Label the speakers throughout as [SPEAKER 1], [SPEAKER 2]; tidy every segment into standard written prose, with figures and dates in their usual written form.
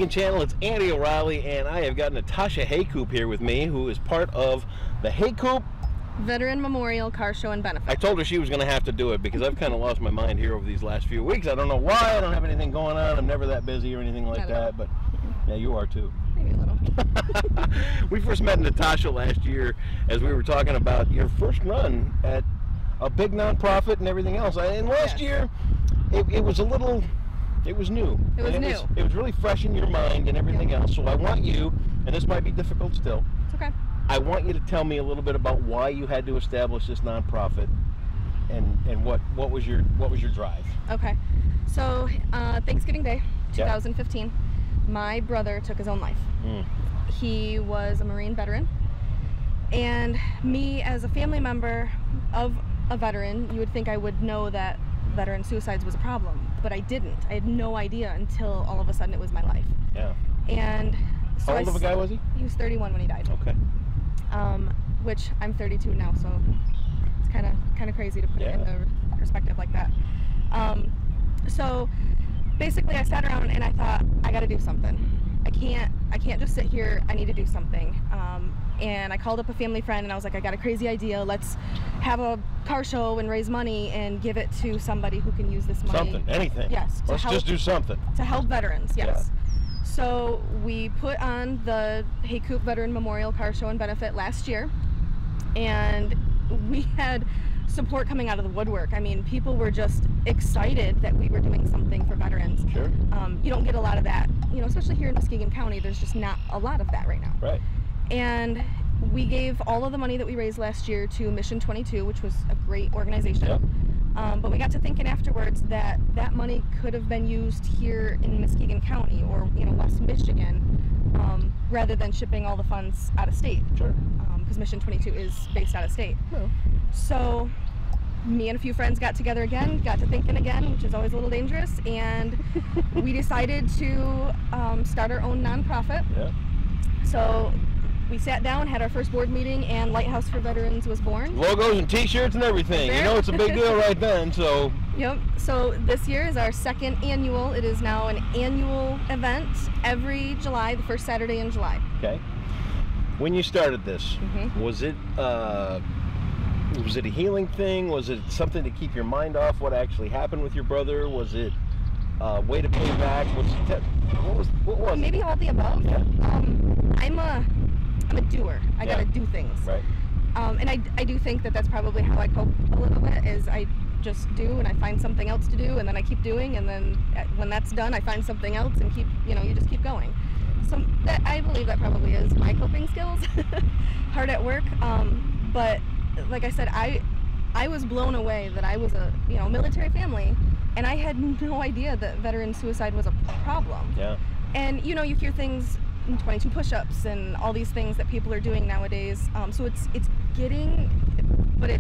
[SPEAKER 1] same channel. It's Andy O'Reilly, and I have got Natasha Heykoop here with me, who is part of the Heykoop
[SPEAKER 2] Veteran Memorial Car Show and Benefit.
[SPEAKER 1] I told her she was going to have to do it because I've kind of lost my mind here over these last few weeks. I don't know why. I don't have anything going on. I'm never that busy or anything like that, but yeah, you are too.
[SPEAKER 2] Maybe a little.
[SPEAKER 1] We first met Natasha last year as we were talking about your first run at a big nonprofit and everything else. And last year, it was a little, it was new.
[SPEAKER 2] It was new.
[SPEAKER 1] It was really fresh in your mind and everything else. So I want you, and this might be difficult still.
[SPEAKER 2] It's okay.
[SPEAKER 1] I want you to tell me a little bit about why you had to establish this nonprofit, and what was your drive.
[SPEAKER 2] Okay, so Thanksgiving Day, 2015, my brother took his own life. He was a Marine veteran, and me as a family member of a veteran, you would think I would know that veteran suicides was a problem, but I didn't. I had no idea until all of a sudden it was my life. Yeah. And so
[SPEAKER 1] how old of a guy was he?
[SPEAKER 2] He was 31 when he died.
[SPEAKER 1] Okay.
[SPEAKER 2] Which I'm 32 now, so it's kind of crazy to put it into perspective like that. So basically, I sat around and I thought, I got to do something. I can't just sit here. I need to do something. And I called up a family friend and I was like, I got a crazy idea. Let's have a car show and raise money and give it to somebody who can use this money.
[SPEAKER 1] Something, anything.
[SPEAKER 2] Yes.
[SPEAKER 1] Let's just do something.
[SPEAKER 2] To help veterans, yes.
[SPEAKER 1] Yeah.
[SPEAKER 2] So we put on the Heykoop Veteran Memorial Car Show and Benefit last year, and we had support coming out of the woodwork. I mean, people were just excited that we were doing something for veterans.
[SPEAKER 1] Sure.
[SPEAKER 2] You don't get a lot of that, you know, especially here in Muskegon County. There's just not a lot of that right now.
[SPEAKER 1] Right.
[SPEAKER 2] And we gave all of the money that we raised last year to Mission 22, which was a great organization.
[SPEAKER 1] Yep.
[SPEAKER 2] But we got to thinking afterwards that that money could have been used here in Muskegon County or, you know, West Michigan, rather than shipping all the funds out of state.
[SPEAKER 1] Sure.
[SPEAKER 2] Because Mission 22 is based out of state.
[SPEAKER 1] Oh.
[SPEAKER 2] So me and a few friends got together again, got to thinking again, which is always a little dangerous, and we decided to start our own nonprofit.
[SPEAKER 1] Yeah. So
[SPEAKER 2] we sat down, had our first board meeting, and Lighthouse for Veterans was born.
[SPEAKER 1] Logos and t-shirts and everything. You know, it's a big deal right then, so.
[SPEAKER 2] Yep. So this year is our second annual. It is now an annual event every July, the first Saturday in July.
[SPEAKER 1] Okay. When you started this, was it a healing thing? Was it something to keep your mind off what actually happened with your brother? Was it a way to pay back? What was it?
[SPEAKER 2] Maybe all the above.
[SPEAKER 1] Yeah.
[SPEAKER 2] I'm a doer. I gotta do things.
[SPEAKER 1] Right.
[SPEAKER 2] And I do think that that's probably how I cope a little bit, is I just do and I find something else to do and then I keep doing, and then when that's done I find something else and you just keep going. So I believe that probably is my coping skills. Hard at work, but like I said, I was blown away that I was a military family and I had no idea that veteran suicide was a problem. Yeah. And you hear things, 22 push-ups and all these things that people are doing nowadays. So it's getting, but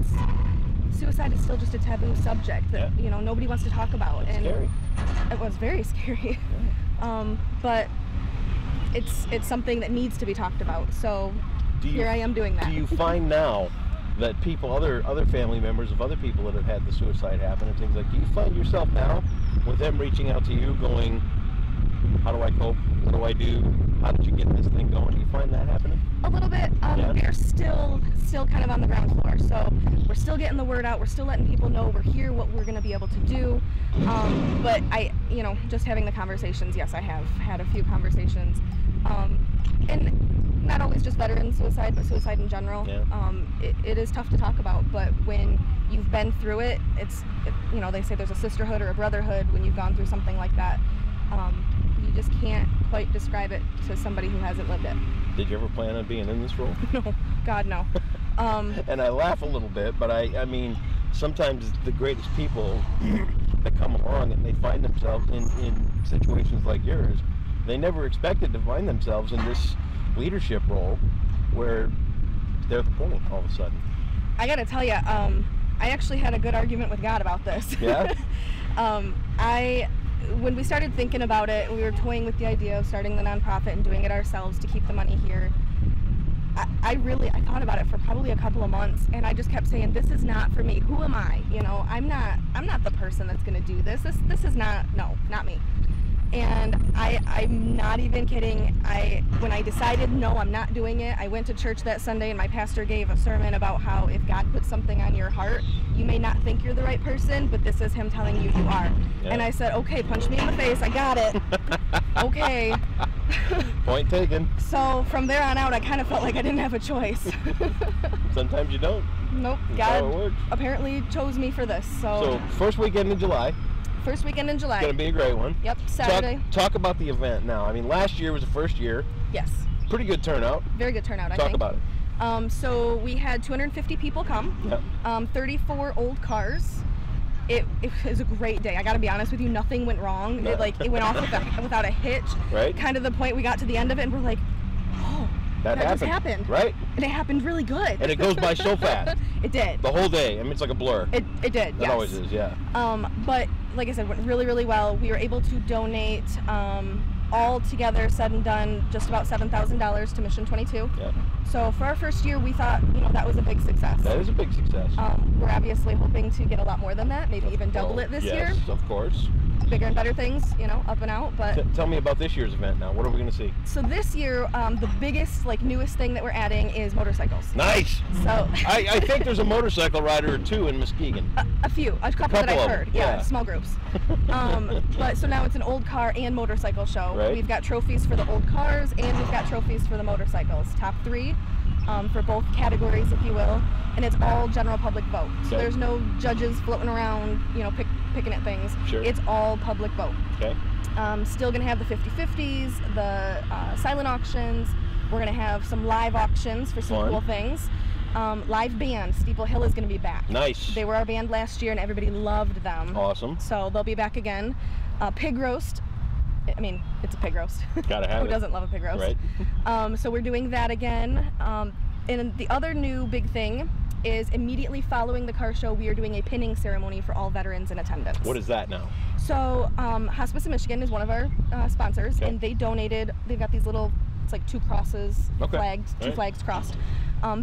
[SPEAKER 2] suicide is still just a taboo subject that nobody wants to talk about.
[SPEAKER 1] It's scary.
[SPEAKER 2] It was very scary.
[SPEAKER 1] Yeah.
[SPEAKER 2] But it's something that needs to be talked about. So here I am doing that.
[SPEAKER 1] Do you find now that people, other family members of other people that have had the suicide happen and things like, do you find yourself now with them reaching out to you going, how do I cope? What do I do? How did you get this thing going? Do you find that happening?
[SPEAKER 2] A little bit. We're still kind of on the ground floor. So we're still getting the word out. We're still letting people know we're here, what we're going to be able to do. But just having the conversations, yes, I have had a few conversations. And not always just veteran suicide, but suicide in general. Yeah. It is tough to talk about, but when you've been through it, they say there's a sisterhood or a brotherhood when you've gone through something like that. You just can't quite describe it to somebody who hasn't lived it.
[SPEAKER 1] Did you ever plan on being in this role?
[SPEAKER 2] No, God, no.
[SPEAKER 1] And I laugh a little bit, but I mean, sometimes the greatest people that come along and they find themselves in situations like yours, they never expected to find themselves in this leadership role where they're the point all of a sudden.
[SPEAKER 2] I gotta tell you, I actually had a good argument with God about this.
[SPEAKER 1] Yeah?
[SPEAKER 2] When we started thinking about it, we were toying with the idea of starting the nonprofit and doing it ourselves to keep the money here. I thought about it for probably a couple of months, and I just kept saying, this is not for me. Who am I? I'm not the person that's going to do this. This is not me. And I'm not even kidding. When I decided, no, I'm not doing it, I went to church that Sunday and my pastor gave a sermon about how if God puts something on your heart, you may not think you're the right person, but this is him telling you you are. Yeah. And I said, okay, punch me in the face, I got it. Okay.
[SPEAKER 1] Point taken.
[SPEAKER 2] So from there on out, I kind of felt like I didn't have a choice.
[SPEAKER 1] Sometimes you don't.
[SPEAKER 2] Nope. God apparently chose me for this.
[SPEAKER 1] So first weekend in July.
[SPEAKER 2] First weekend in July.
[SPEAKER 1] It's going to be a great one.
[SPEAKER 2] Yep, Saturday.
[SPEAKER 1] Talk about the event now. I mean, last year was the first year.
[SPEAKER 2] Yes.
[SPEAKER 1] Pretty good turnout.
[SPEAKER 2] Very good turnout, I
[SPEAKER 1] think.
[SPEAKER 2] Talk
[SPEAKER 1] about it.
[SPEAKER 2] So we had 250 people come. Yep. 34 old cars. It was a great day. I got to be honest with you, nothing went wrong. It went off without a hitch.
[SPEAKER 1] Right.
[SPEAKER 2] Kind of the point we got to the end of it and we're like, oh, that just happened.
[SPEAKER 1] Right.
[SPEAKER 2] And it happened really good.
[SPEAKER 1] And it goes by so fast.
[SPEAKER 2] It did.
[SPEAKER 1] The whole day. I mean, it's like a blur.
[SPEAKER 2] It did,
[SPEAKER 1] It always is, yeah.
[SPEAKER 2] But like I said, it went really, really well. We were able to donate, all together, said and done, just about $7,000 to Mission 22.
[SPEAKER 1] Yeah.
[SPEAKER 2] So for our first year, we thought, that was a big success.
[SPEAKER 1] That is a big success.
[SPEAKER 2] We're obviously hoping to get a lot more than that, maybe even double it this year.
[SPEAKER 1] Yes, of course.
[SPEAKER 2] Bigger and better things, up and out. But
[SPEAKER 1] tell me about this year's event now. What are we going to see?
[SPEAKER 2] So this year, the biggest, newest thing that we're adding is motorcycles.
[SPEAKER 1] Nice.
[SPEAKER 2] So
[SPEAKER 1] I think there's a motorcycle rider or two in Muskegon.
[SPEAKER 2] A couple that I've heard. Yeah, small groups. But so now it's an old car and motorcycle show.
[SPEAKER 1] Right.
[SPEAKER 2] We've got trophies for the old cars and we've got trophies for the motorcycles. Top 3 for both categories, if you will, and it's all general public vote. So there's no judges floating around, picking at things.
[SPEAKER 1] Sure.
[SPEAKER 2] It's all public vote.
[SPEAKER 1] Okay.
[SPEAKER 2] Still gonna have the 50/50s, the silent auctions. We're gonna have some live auctions for some cool things. Live band, Steeple Hill is gonna be back.
[SPEAKER 1] Nice.
[SPEAKER 2] They were our band last year and everybody loved them.
[SPEAKER 1] Awesome.
[SPEAKER 2] So they'll be back again. Pig roast. I mean, it's a pig roast.
[SPEAKER 1] Gotta have
[SPEAKER 2] Who
[SPEAKER 1] it.
[SPEAKER 2] doesn't love a pig roast?
[SPEAKER 1] Right.
[SPEAKER 2] So we're doing that again. And the other new big thing is immediately following the car show, we are doing a pinning ceremony for all veterans in attendance.
[SPEAKER 1] What is that now?
[SPEAKER 2] So Hospice of Michigan is one of our sponsors, and they donated, they've got these little, it's like 2 crosses, flagged, 2 flags crossed,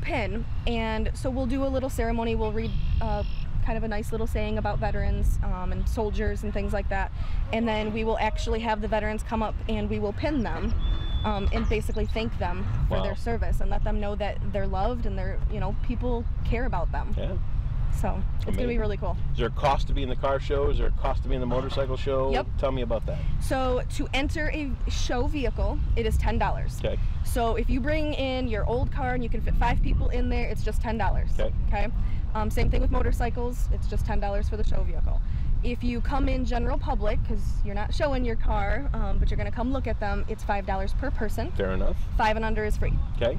[SPEAKER 2] pin. And so we'll do a little ceremony, we'll read kind of a nice little saying about veterans and soldiers and things like that. And then we will actually have the veterans come up and we will pin them and basically thank them for their service and let them know that they're loved and they're, people care about them.
[SPEAKER 1] Yeah.
[SPEAKER 2] So it's going to be really cool.
[SPEAKER 1] Is there a cost to be in the car show? Is there a cost to be in the motorcycle show?
[SPEAKER 2] Yep.
[SPEAKER 1] Tell me about that.
[SPEAKER 2] So to enter a show vehicle, it is $10.
[SPEAKER 1] Okay.
[SPEAKER 2] So if you bring in your old car and you can fit 5 people in there, it's just $10. Okay. Same thing with motorcycles. It's just $10 for the show vehicle. If you come in general public, because you're not showing your car, but you're going to come look at them, it's $5 per person.
[SPEAKER 1] Fair enough.
[SPEAKER 2] 5 and under is free.
[SPEAKER 1] Okay.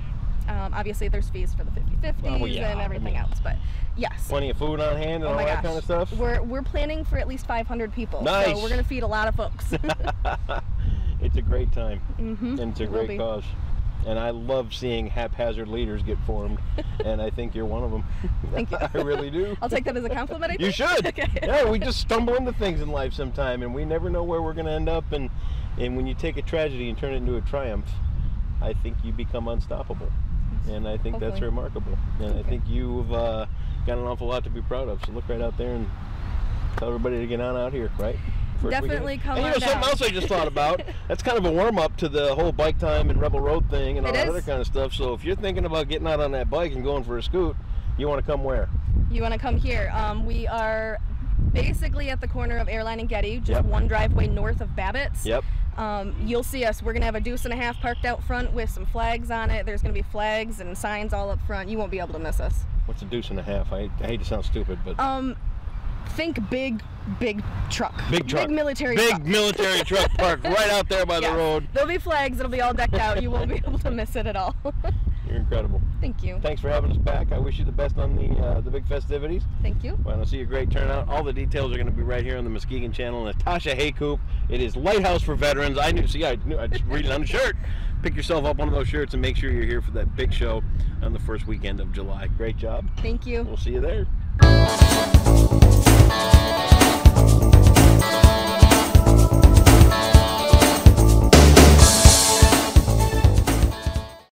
[SPEAKER 2] Obviously, there's fees for the 50/50s and everything else, but yes.
[SPEAKER 1] Plenty of food on hand and all that kind of stuff?
[SPEAKER 2] We're planning for at least 500 people.
[SPEAKER 1] Nice.
[SPEAKER 2] So we're going to feed a lot of folks.
[SPEAKER 1] It's a great time.
[SPEAKER 2] Mm-hmm.
[SPEAKER 1] And it's a great cause. And I love seeing haphazard leaders get formed, and I think you're one of them.
[SPEAKER 2] Thank you.
[SPEAKER 1] I really do.
[SPEAKER 2] I'll take that as a compliment, I think.
[SPEAKER 1] You should.
[SPEAKER 2] Okay.
[SPEAKER 1] Yeah, we just stumble into things in life sometime, and we never know where we're going to end up. And when you take a tragedy and turn it into a triumph, I think you become unstoppable. And I think that's remarkable. And I think you've got an awful lot to be proud of. So look right out there and tell everybody to get on out here, right?
[SPEAKER 2] Definitely come on
[SPEAKER 1] down. Something else I just thought about, that's kind of a warm-up to the whole bike time and Rebel Road thing and all that other kind of stuff. So if you're thinking about getting out on that bike and going for a scoot, you want to come where?
[SPEAKER 2] You want to come here. We are basically at the corner of Airline and Getty, just one driveway north of Babbitt's.
[SPEAKER 1] Yep.
[SPEAKER 2] You'll see us. We're going to have a deuce and a half parked out front with some flags on it. There's going to be flags and signs all up front. You won't be able to miss us.
[SPEAKER 1] What's a deuce and a half? I hate to sound stupid, but...
[SPEAKER 2] think big truck.
[SPEAKER 1] Big truck.
[SPEAKER 2] Big military truck.
[SPEAKER 1] Big military truck parked right out there by the road.
[SPEAKER 2] There'll be flags. It'll be all decked out. You won't be able to miss it at all.
[SPEAKER 1] You're incredible.
[SPEAKER 2] Thank you.
[SPEAKER 1] Thanks for having us back. I wish you the best on the big festivities.
[SPEAKER 2] Thank you.
[SPEAKER 1] Well, I see a great turnout. All the details are going to be right here on the Muskegon channel. Natasha Heykoop. It is Lighthouse for Veterans. I just read it on the shirt. Pick yourself up one of those shirts and make sure you're here for that big show on the first weekend of July. Great job.
[SPEAKER 2] Thank you.
[SPEAKER 1] We'll see you there.